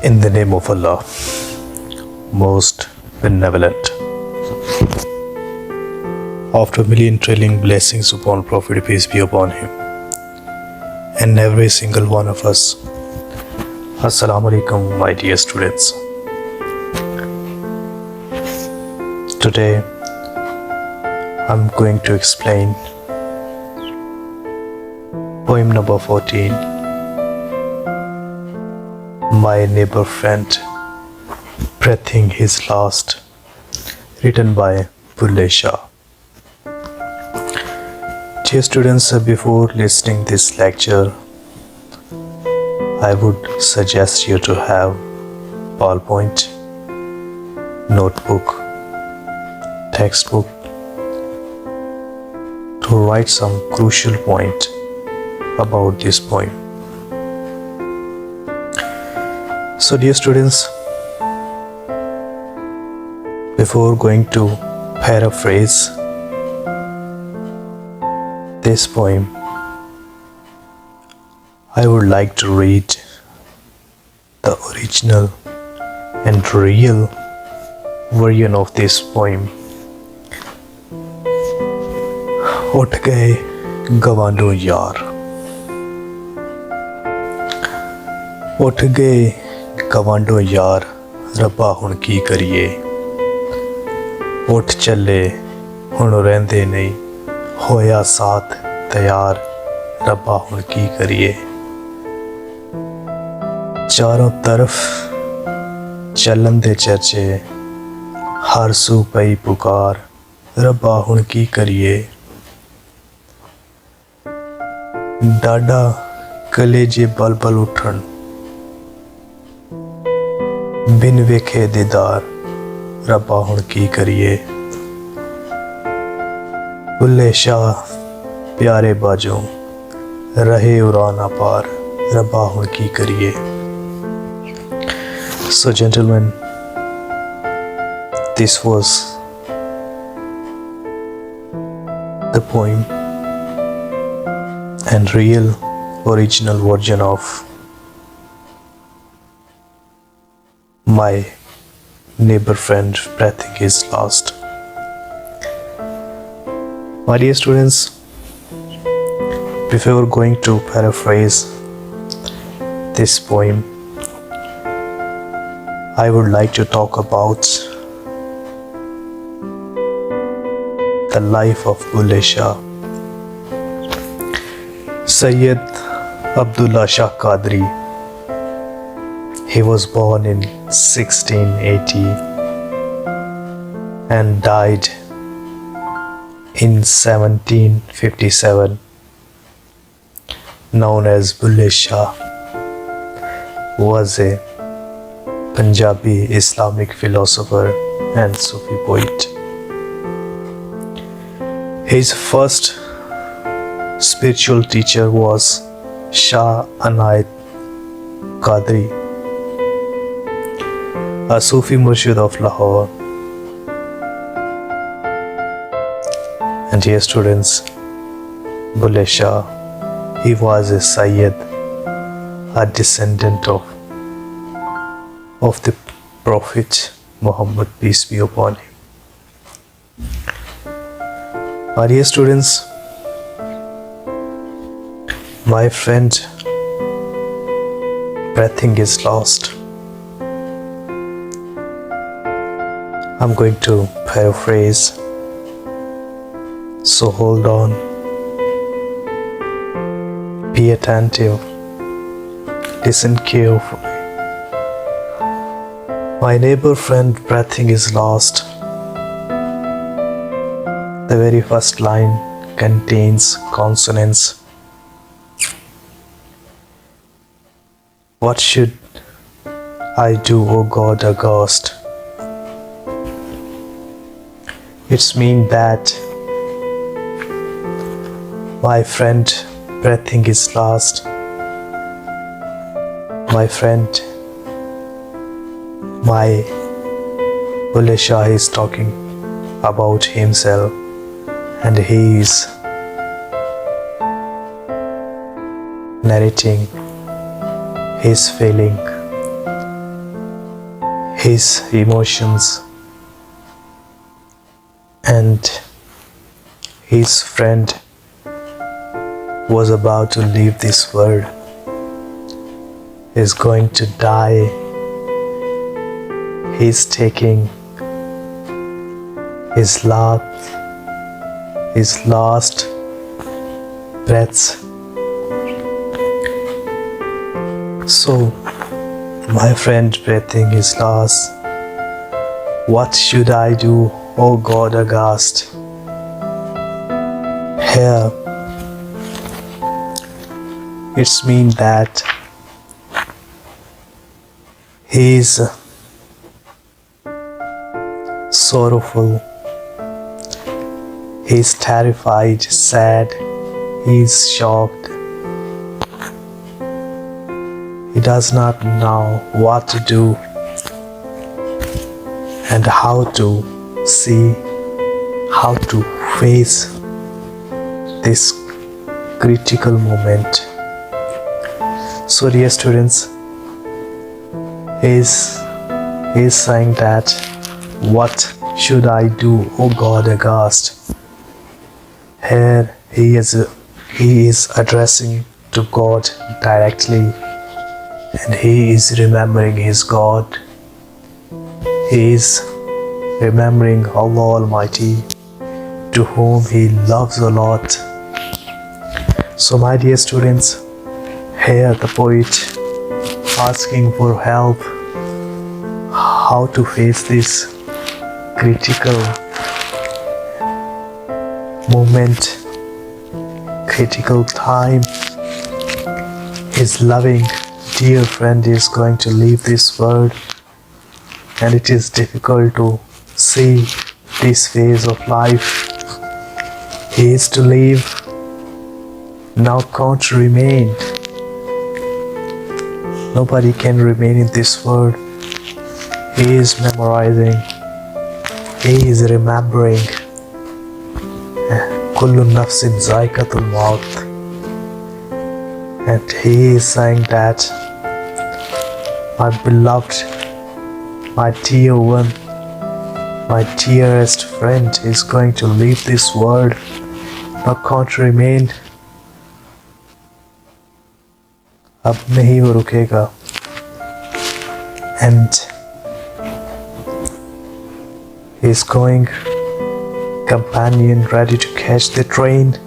In the name of Allah, most benevolent. After a million trillion blessings upon Prophet, peace be upon him, and every single one of us. Assalamu alaikum, my dear students. Today, I'm going to explain poem number 14, My Neighbor Friend, Breathing His Last, written by Bulle Shah. Dear students, before listening this lecture, I would suggest you to have ballpoint, notebook, textbook to write some crucial point about this poem. So dear students, before going to paraphrase this poem, I would like to read the original and real version of this poem. ਉੱਠ ਗਏ ਗਵਾਂਢੋਂ ਯਾਰ, ਉੱਠ ਗਏ ਗਵਾਂਢੋਂ ਯਾਰ, ਰੱਬਾ ਹੁਣ ਕੀ ਕਰੀਏ। ਉੱਠ ਚੱਲੇ ਹੁਣ ਰਹਿੰਦੇ ਨਹੀਂ, ਹੋਇਆ ਸਾਥ ਤਿਆਰ, ਰੱਬਾ ਹੁਣ ਕੀ ਕਰੀਏ। ਚਾਰੋਂ ਤਰਫ ਚੱਲਣ ਦੇ ਚਰਚੇ, ਹਰ ਸੂ ਪਈ ਪੁਕਾਰ, ਰੱਬਾ ਹੁਣ ਕੀ ਕਰੀਏ। ਡਾਡਾ ਕਲੇਜੇ ਬਲਬਲ ਉੱਠਣ, ਬਿਨ ਵੇਖੇ ਦੀਦਾਰ, ਰੱਬਾ ਹੁਣ ਕੀ ਕਰੀਏ। ਬੁੱਲੇ ਸ਼ਾਹ ਪਿਆਰੇ ਬਾਜੋਂ ਰਹੇ ਉਰਾਨਾ ਪਾਰ, ਰੱਬਾ ਹੁਣ ਕੀ ਕਰੀਏ। So gentlemen, this was the poem and real original version of My Neighbor Friend, Breathing His Last. My dear students, before going to paraphrase this poem, I would like to talk about the life of Bulle Shah. Sayyid Abdullah Shah Qadri. He was born in 1680 and died in 1757, known as Bulle Shah, was a Punjabi Islamic philosopher and Sufi poet. His first spiritual teacher was Shah Anayat Qadri, a Sufi Murshid of Lahore. And dear students, Bulle Shah, he was a Sayyid, a descendant of the Prophet Muhammad, peace be upon him. My dear students, my friend, breathing is lost. I'm going to paraphrase, so hold on, be attentive, listen carefully. My neighbor friend, breathing is lost. The very first line contains consonants. What should I do, O God aghast? It's mean that my friend, breathing is last. My friend, my Bulle Shah is talking about himself, and he is narrating his feeling his emotions, and his friend was about to leave this world, is going to die. He's taking his last breaths. So my friend breathing his last, what should I do, O God aghast? Here it's mean that he is sorrowful, he is terrified, sad, he is shocked. He does not know what to do and how to see, how to face this critical moment. So dear students, he is saying that, what should I do, O God aghast? Here he is addressing to God directly, and he is remembering his God. He is remembering Allah Almighty, to whom he loves a lot. So my dear students, here the poet asking for help, how to face this critical moment, critical time. His loving dear friend is going to leave this world, and it is difficult to see this phase of life. He is to leave, now can't remain. Nobody can remain in this world. He is memorizing, he is remembering. Kullu nafsin zaikatul maut. And he is saying that, my beloved, my dear one, my dearest friend is going to leave this world, but can't remain. अब नहीं वो रुकेगा. And he's going, companion ready to catch the train,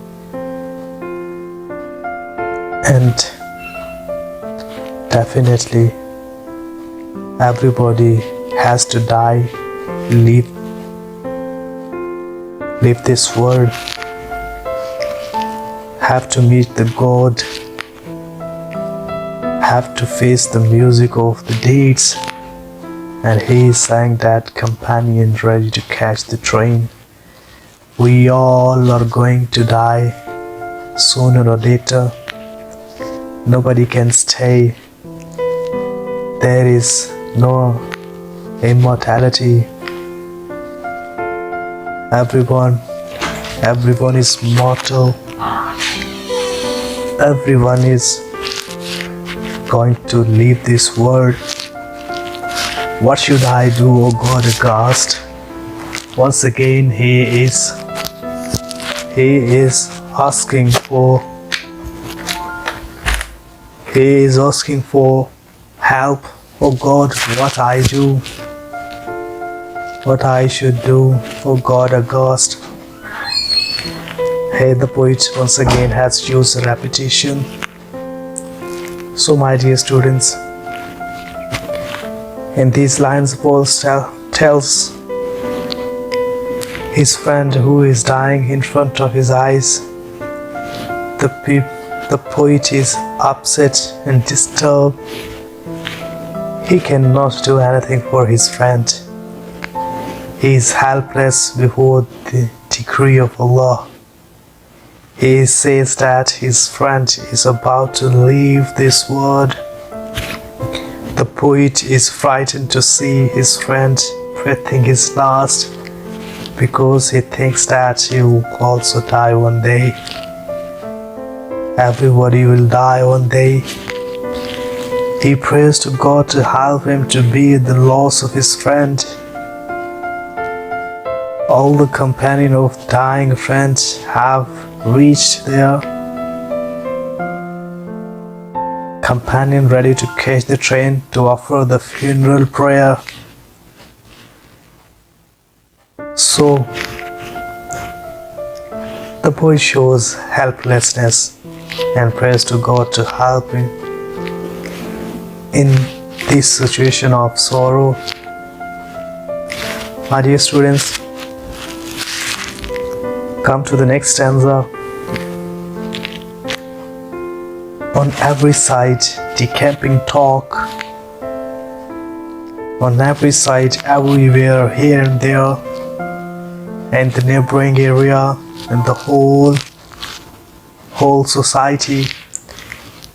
and definitely everybody has to die, leave this world, have to meet the God, have to face the music of the deeds. And he sang that, companion ready to catch the train. We all are going to die sooner or later. Nobody can stay. There is no immortality. Everyone is mortal. Everyone is going to leave this world. What should I do, O God aghast? Once again he is asking for help. Oh God, what I do, what I should do, O God aghast. Here the poet once again has used repetition. So my dear students, in these lines Paul tells his friend who is dying in front of his eyes. The poet is upset and disturbed. He cannot do anything for his friend. He is helpless before the decree of Allah. He says that his friend is about to leave this world. The poet is frightened to see his friend breathing his last, because he thinks that he will also die one day. Everybody will die one day. He prays to God to help him to bear the loss of his friend. All the companions of dying friends have reached their companion ready to catch the train to offer the funeral prayer. So the boy shows helplessness and prays to God to help him in this situation of sorrow. My dear students, come to the next stanza. On every side, decamping talk. On every side, everywhere, here and there, and the neighboring area, and the whole society,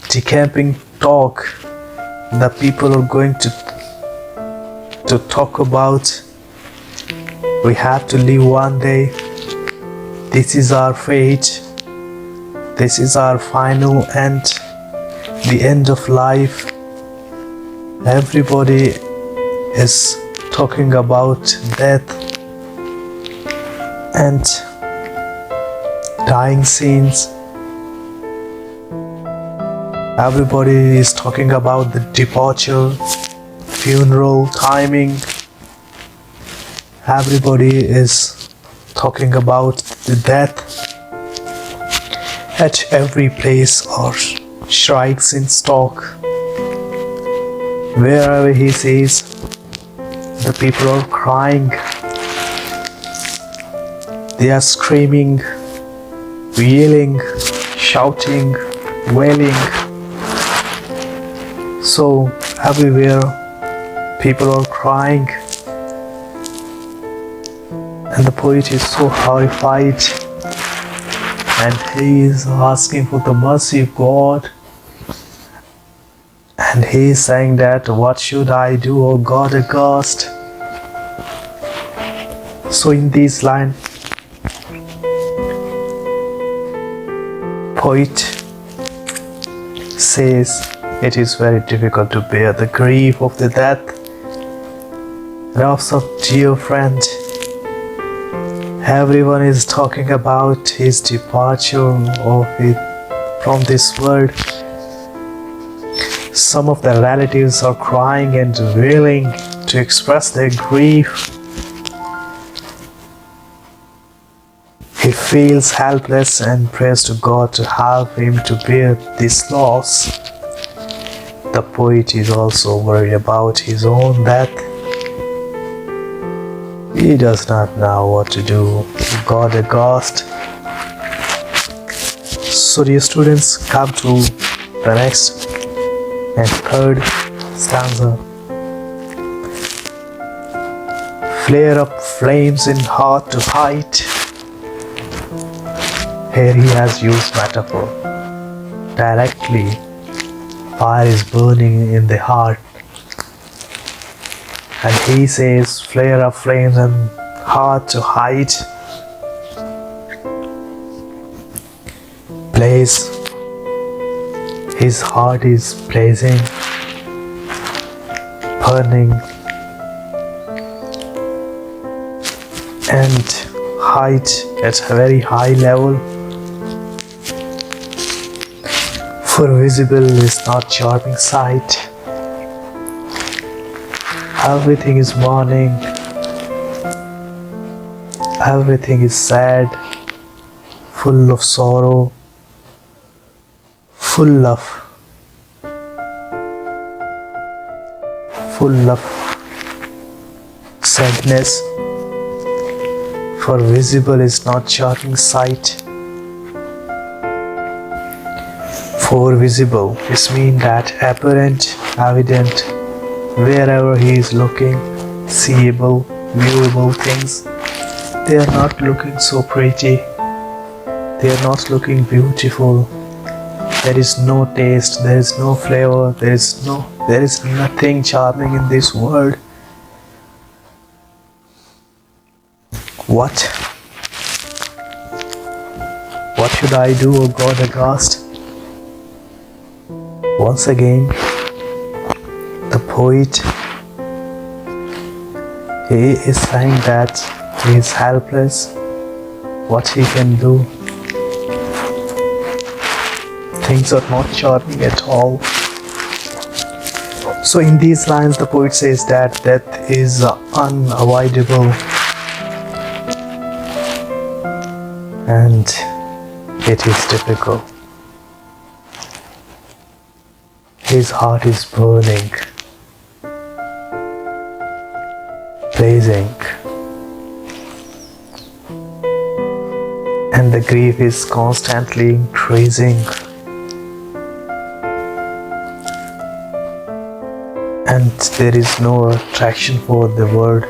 decamping talk. The people are going to talk about, we have to live one day. This is our fate. This is our final end, the end of life. Everybody is talking about death and dying scenes. Everybody is talking about the departure, funeral timing. Everybody is talking about the death. At every place are shrikes in stock. Wherever he sees, the people are crying. They are screaming, yelling, shouting, wailing. So everywhere people are crying, and the poet is so horrified, and he is asking for the mercy of God, and he is saying that, what should I do, O God aghast? So in these lines, poet says, it is very difficult to bear the grief of the death, loss of dear friend. Everyone is talking about his departure from this world. Some of the relatives are crying and wailing to express their grief. He feels helpless and prays to God to help him to bear this loss. The poet is also worried about his own death. He does not know what to do. God aghast. So dear students, come to the next and third stanza. Flare up flames in heart to height. Here he has used metaphor. Directly, fire is burning in the heart. And he says, flare up flames and heart to height. Blaze. His heart is blazing, burning, and height at a very high level. For visible is not charming sight. Everything is mourning. Everything is sad, full of sorrow, full of sadness. For visible is not charming sight. For visible is mean that apparent, evident, wherever he is looking, seeable, viewable things. They are not looking so pretty. They are not looking beautiful. There is no taste, there is no flavor, there is nothing charming in this world. What should I do, O God aghast? Once again, poet, he is saying that he is helpless. What he can do? Things are not charming at all. So in these lines, the poet says that death is unavoidable and it is difficult. His heart is burning, blazing, and the grief is constantly increasing. And there is no attraction for the word.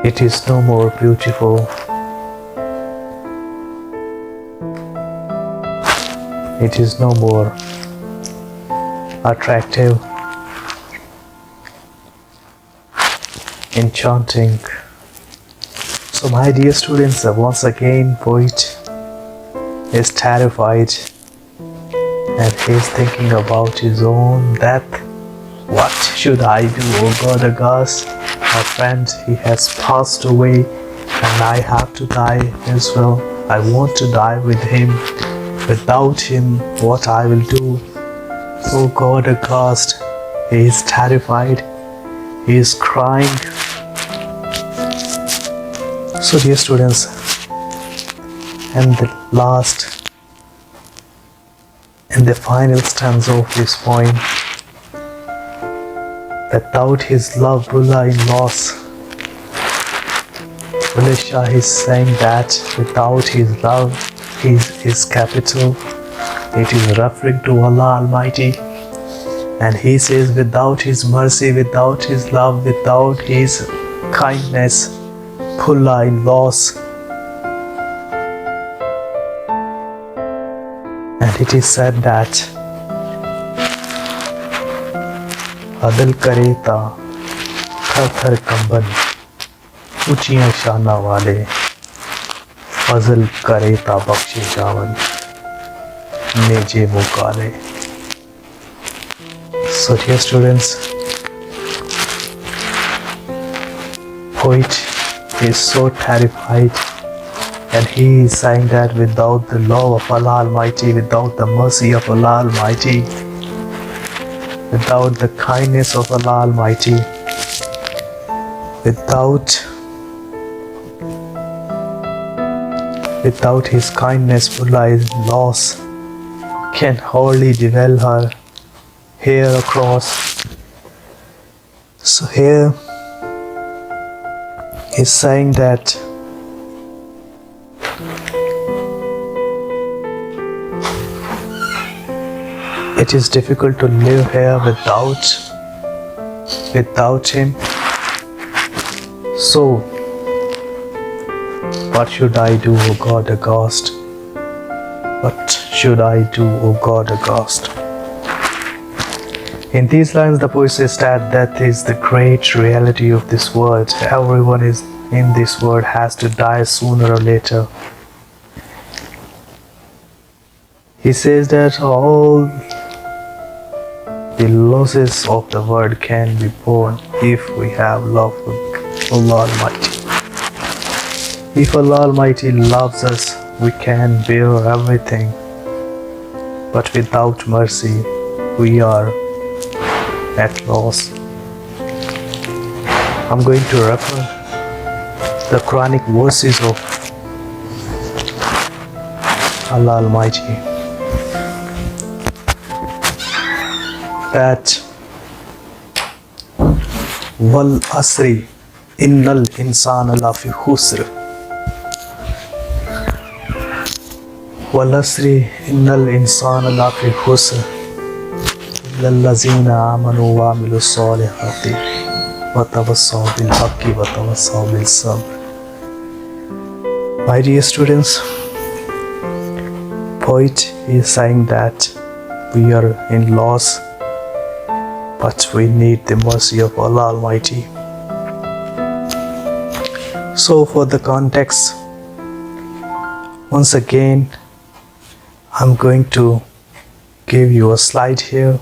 It is no more beautiful. It is no more attractive, enchanting. So my dear students, once again poet is terrified and he is thinking about his own death. What should I do, oh God aghast? My friend, he has passed away and I have to die as well. I want to die with him. Without him, what I will do? Oh God aghast, he is terrified. He is crying. So dear students, and the last and the final stanza of this poem, without his love, Bulla in loss. Bulleh Shah is saying that without his love, his capital, it is referring to Allah Almighty. And he says without his mercy, without his love, without his kindness, Bulla in loss. And it is said that अदल करे ता थर थर कंबन ऊंचियां शाना वाले फजल करे ता बख्शे जावन Neje मुकाले. So dear students, poet is so terrified and he is saying that without the love of Allah Almighty, without the mercy of Allah Almighty, without the kindness of Allah Almighty, without his kindness, Bulla is lost, can hardly dwell her hair across. So here he's saying that it is difficult to live here without him. So what should I do, O God aghast? What should I do, O God aghast? In these lines, the poet says that death is the great reality of this world. Everyone is in this world has to die sooner or later. He says that all the losses of the world can be borne if we have love for Allah Almighty. If Allah Almighty loves us, we can bear everything. But without mercy, we are at loss. I'm going to refer the Quranic verses of Allah Almighty, that wal asri innal insana lafi khusr, wal asri innal insana lafi khusr lillazina amanu wa amilus solihati wa tawassaw bil haqqi wa tawassaw bil sabr. My dear students, poet is saying that we are in loss, but we need the mercy of Allah Almighty. So for the context, once again I'm going to give you a slide here.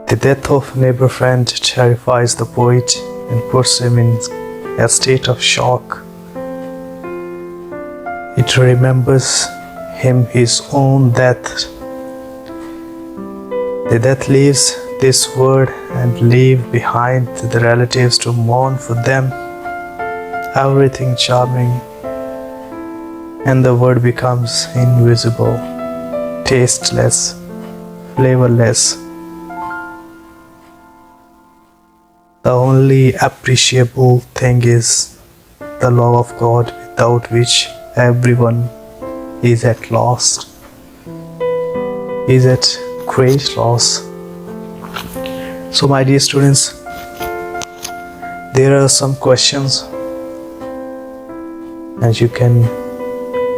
The death of a neighbor friend terrifies the poet and puts him in a state of shock. It remembers him his own death. The death leaves this world and leave behind the relatives to mourn for them. Everything charming, and the world becomes invisible, tasteless, flavorless. The only appreciable thing is the love of God, without which everyone is at loss, is at great loss. So my dear students, there are some questions, and you can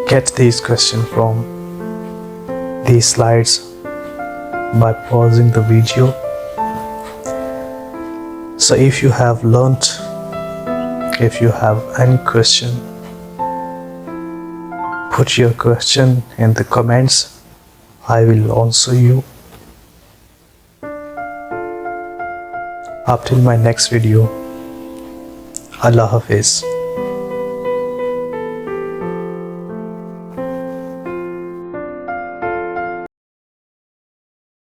get these questions from these slides by pausing the video. So if you have learnt, if you have any question, put your question in the comments. I will answer you. Up till my next video, Allah Hafiz.